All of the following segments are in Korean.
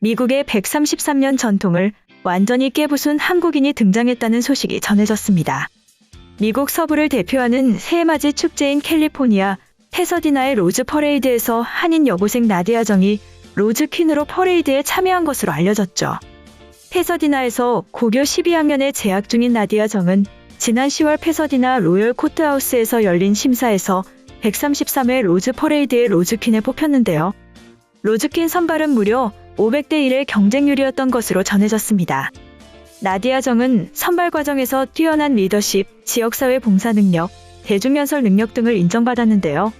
미국의 133년 전통을 완전히 깨부순 한국인이 등장했다는 소식이 전해졌습니다. 미국 서부를 대표하는 새해맞이 축제인 캘리포니아 패서디나의 로즈 퍼레이드에서 한인 여고생 나디아 정이 로즈 퀸으로 퍼레이드에 참여한 것으로 알려졌죠. 패서디나에서 고교 12학년에 재학 중인 나디아 정은 지난 10월 패서디나 로열 코트하우스에서 열린 심사에서 133회 로즈 퍼레이드의 로즈 퀸에 뽑혔는데요. 로즈 퀸 선발은 무려 500대 1의 경쟁률이었던 것으로 전해졌습니다. 나디아 정은 선발 과정에서 뛰어난 리더십, 지역사회 봉사 능력, 대중연설 능력 등을 인정받았는데요.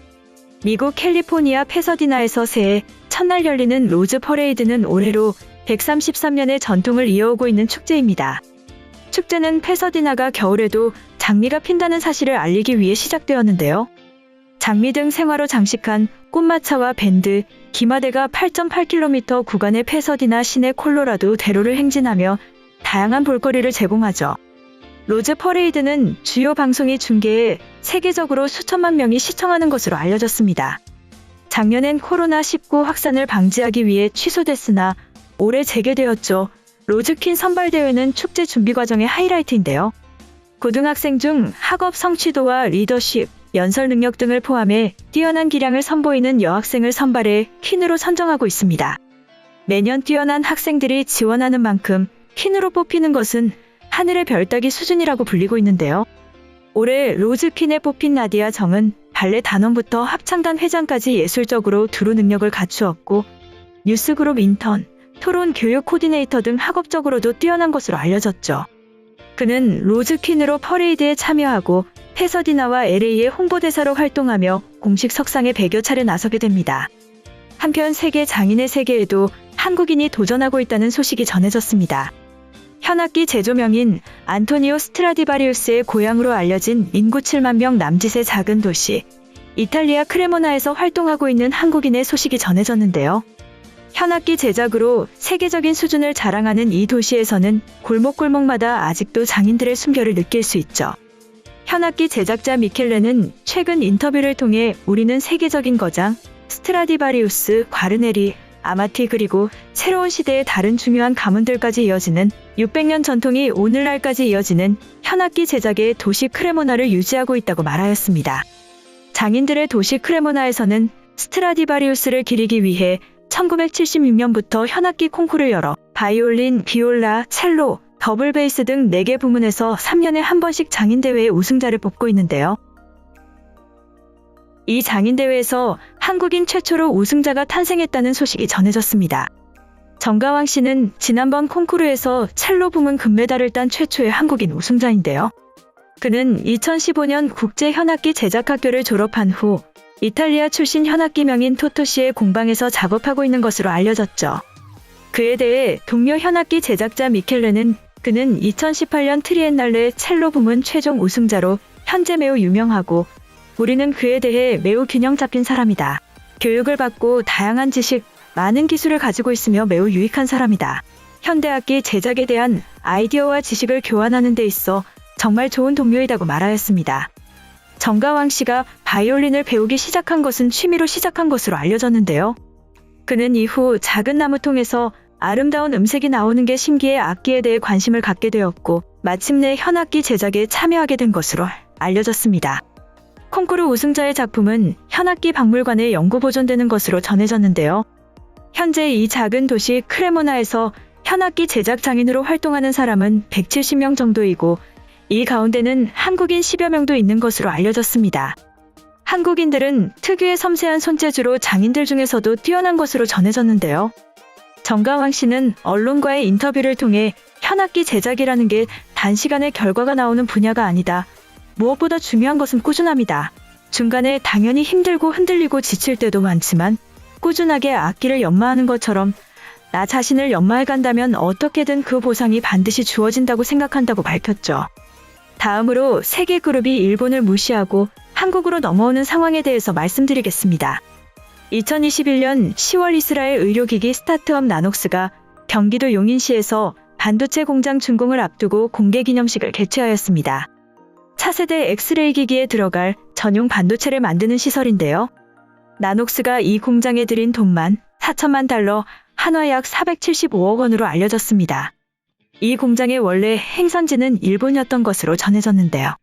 미국 캘리포니아 패서디나에서 새해 첫날 열리는 로즈 퍼레이드는 올해로 133년의 전통을 이어오고 있는 축제입니다. 축제는 패서디나가 겨울에도 장미가 핀다는 사실을 알리기 위해 시작되었는데요. 장미 등 생화로 장식한 꽃마차와 밴드, 기마대가 8.8km 구간의 패서디나 시내 콜로라도 대로를 행진하며 다양한 볼거리를 제공하죠. 로즈 퍼레이드는 주요 방송이 중계해 세계적으로 수천만 명이 시청하는 것으로 알려졌습니다. 작년엔 코로나19 확산을 방지하기 위해 취소됐으나 올해 재개되었죠. 로즈퀸 선발대회는 축제 준비 과정의 하이라이트인데요. 고등학생 중 학업 성취도와 리더십, 연설 능력 등을 포함해 뛰어난 기량을 선보이는 여학생을 선발해 퀸으로 선정하고 있습니다. 매년 뛰어난 학생들이 지원하는 만큼 퀸으로 뽑히는 것은 하늘의 별 따기 수준이라고 불리고 있는데요. 올해 로즈퀸에 뽑힌 나디아 정은 발레 단원부터 합창단 회장까지 예술적으로 두루 능력을 갖추었고 뉴스그룹 인턴, 토론 교육 코디네이터 등 학업적으로도 뛰어난 것으로 알려졌죠. 그는 로즈퀸으로 퍼레이드에 참여하고 패서디나와 LA의 홍보대사로 활동하며 공식 석상에 100여 차례 나서게 됩니다. 한편 세계 장인의 세계에도 한국인이 도전하고 있다는 소식이 전해졌습니다. 현악기 제조명인 안토니오 스트라디바리우스의 고향으로 알려진 인구 7만 명 남짓의 작은 도시 이탈리아 크레모나에서 활동하고 있는 한국인의 소식이 전해졌는데요. 현악기 제작으로 세계적인 수준을 자랑하는 이 도시에서는 골목골목마다 아직도 장인들의 숨결을 느낄 수 있죠. 현악기 제작자 미켈레는 최근 인터뷰를 통해 우리는 세계적인 거장, 스트라디바리우스, 과르네리, 아마티 그리고 새로운 시대의 다른 중요한 가문들까지 이어지는 600년 전통이 오늘날까지 이어지는 현악기 제작의 도시 크레모나를 유지하고 있다고 말하였습니다. 장인들의 도시 크레모나에서는 스트라디바리우스를 기리기 위해 1976년부터 현악기 콩쿠르를 열어 바이올린, 비올라, 첼로, 더블 베이스 등 4개 부문에서 3년에 한 번씩 장인대회의 우승자를 뽑고 있는데요. 이 장인대회에서 한국인 최초로 우승자가 탄생했다는 소식이 전해졌습니다. 정가왕 씨는 지난번 콩쿠르에서 첼로 부문 금메달을 딴 최초의 한국인 우승자인데요. 그는 2015년 국제현악기 제작학교를 졸업한 후 이탈리아 출신 현악기 명인 토토시의 공방에서 작업하고 있는 것으로 알려졌죠. 그에 대해 동료 현악기 제작자 미켈레는 그는 2018년 트리엔날레 첼로 부문 최종 우승자로 현재 매우 유명하고 우리는 그에 대해 매우 균형 잡힌 사람이다. 교육을 받고 다양한 지식, 많은 기술을 가지고 있으며 매우 유익한 사람이다. 현대악기 제작에 대한 아이디어와 지식을 교환하는 데 있어 정말 좋은 동료이다고 말하였습니다. 정가왕 씨가 바이올린을 배우기 시작한 것은 취미로 시작한 것으로 알려졌는데요. 그는 이후 작은 나무통에서 아름다운 음색이 나오는 게 신기해 악기에 대해 관심을 갖게 되었고 마침내 현악기 제작에 참여하게 된 것으로 알려졌습니다. 콩쿠르 우승자의 작품은 현악기 박물관에 영구 보존되는 것으로 전해졌는데요. 현재 이 작은 도시 크레모나에서 현악기 제작 장인으로 활동하는 사람은 170명 정도이고 이 가운데는 한국인 10여 명도 있는 것으로 알려졌습니다. 한국인들은 특유의 섬세한 손재주로 장인들 중에서도 뛰어난 것으로 전해졌는데요. 정가왕 씨는 언론과의 인터뷰를 통해 현악기 제작이라는 게 단시간에 결과가 나오는 분야가 아니다. 무엇보다 중요한 것은 꾸준함이다. 중간에 당연히 힘들고 흔들리고 지칠 때도 많지만 꾸준하게 악기를 연마하는 것처럼 나 자신을 연마해 간다면 어떻게든 그 보상이 반드시 주어진다고 생각한다고 밝혔죠. 다음으로 세계 그룹이 일본을 무시하고 한국으로 넘어오는 상황에 대해서 말씀드리겠습니다. 2021년 10월 이스라엘 의료기기 스타트업 나녹스가 경기도 용인시에서 반도체 공장 준공을 앞두고 공개 기념식을 개최하였습니다. 차세대 엑스레이 기기에 들어갈 전용 반도체를 만드는 시설인데요. 나녹스가 이 공장에 들인 돈만 $4천만, 한화 약 475억 원으로 알려졌습니다. 이 공장의 원래 행선지는 일본이었던 것으로 전해졌는데요.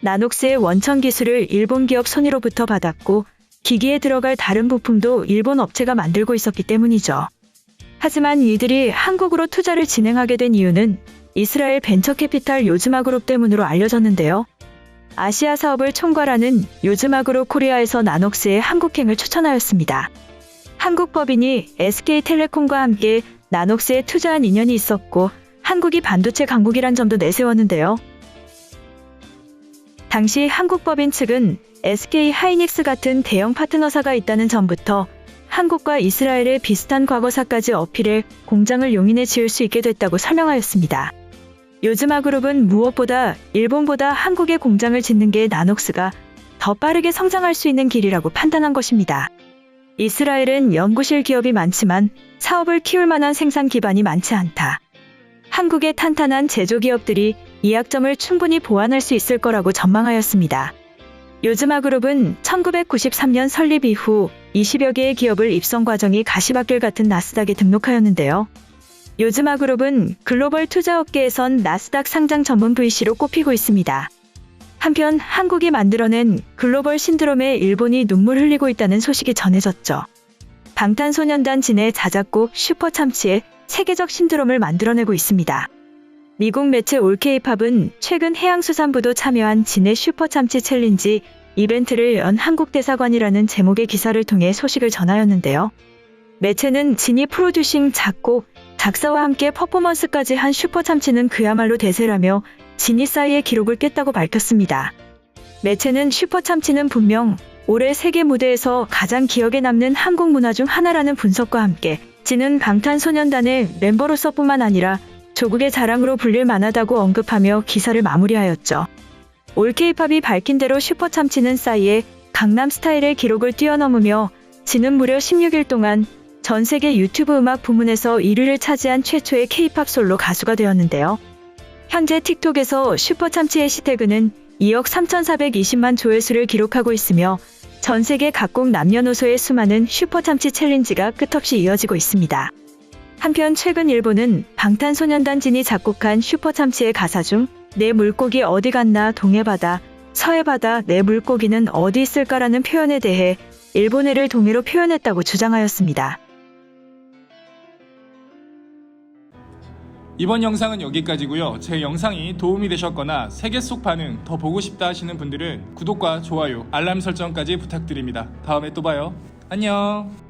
나녹스의 원천 기술을 일본 기업 손으로부터 받았고 기기에 들어갈 다른 부품도 일본 업체가 만들고 있었기 때문이죠. 하지만 이들이 한국으로 투자를 진행하게 된 이유는 이스라엘 벤처캐피탈 요즈마그룹 때문으로 알려졌는데요. 아시아 사업을 총괄하는 요즈마그룹 코리아에서 나녹스의 한국행을 추천하였습니다. 한국 법인이 SK텔레콤과 함께 나녹스에 투자한 인연이 있었고 한국이 반도체 강국이란 점도 내세웠는데요. 당시 한국 법인 측은 SK 하이닉스 같은 대형 파트너사가 있다는 점부터 한국과 이스라엘의 비슷한 과거사까지 어필해 공장을 용인해 지을 수 있게 됐다고 설명하였습니다. 요즈마그룹은 무엇보다 일본보다 한국에 공장을 짓는 게 나녹스가 더 빠르게 성장할 수 있는 길이라고 판단한 것입니다. 이스라엘은 연구실 기업이 많지만 사업을 키울 만한 생산 기반이 많지 않다. 한국의 탄탄한 제조기업들이 이 약점을 충분히 보완할 수 있을 거라고 전망하였습니다. 요즈마그룹은 1993년 설립 이후 20여 개의 기업을 입성 과정이 가시밭길 같은 나스닥에 등록하였는데요. 요즈마그룹은 글로벌 투자업계에선 나스닥 상장 전문 VC로 꼽히고 있습니다. 한편 한국이 만들어낸 글로벌 신드롬에 일본이 눈물 흘리고 있다는 소식이 전해졌죠. 방탄소년단 진의 자작곡 슈퍼참치에 세계적 신드롬을 만들어내고 있습니다. 미국 매체 올케이팝은 최근 해양수산부도 참여한 진의 슈퍼참치 챌린지 이벤트를 연 한국대사관이라는 제목의 기사를 통해 소식을 전하였는데요. 매체는 진이 프로듀싱, 작곡, 작사와 함께 퍼포먼스까지 한 슈퍼참치는 그야말로 대세라며 진이 싸이의 기록을 깼다고 밝혔습니다. 매체는 슈퍼참치는 분명 올해 세계 무대에서 가장 기억에 남는 한국 문화 중 하나라는 분석과 함께 진은 방탄소년단의 멤버로서뿐만 아니라 조국의 자랑으로 불릴 만하다고 언급하며 기사를 마무리하였죠. 올케이팝이 밝힌 대로 슈퍼참치는 싸이의 강남스타일의 기록을 뛰어넘으며 진은 무려 16일 동안 전 세계 유튜브 음악 부문에서 1위를 차지한 최초의 K-팝 솔로 가수가 되었는데요. 현재 틱톡에서 슈퍼참치 해시태그는 2억 3,420만 조회수를 기록하고 있으며 전 세계 각국 남녀노소의 수많은 슈퍼참치 챌린지가 끝없이 이어지고 있습니다. 한편 최근 일본은 방탄소년단 진이 작곡한 슈퍼참치의 가사 중 내 물고기 어디 갔나 동해바다, 서해바다 내 물고기는 어디 있을까라는 표현에 대해 일본해를 동해로 표현했다고 주장하였습니다. 이번 영상은 여기까지고요. 제 영상이 도움이 되셨거나 세계 속 반응 더 보고 싶다 하시는 분들은 구독과 좋아요, 알람 설정까지 부탁드립니다. 다음에 또 봐요. 안녕.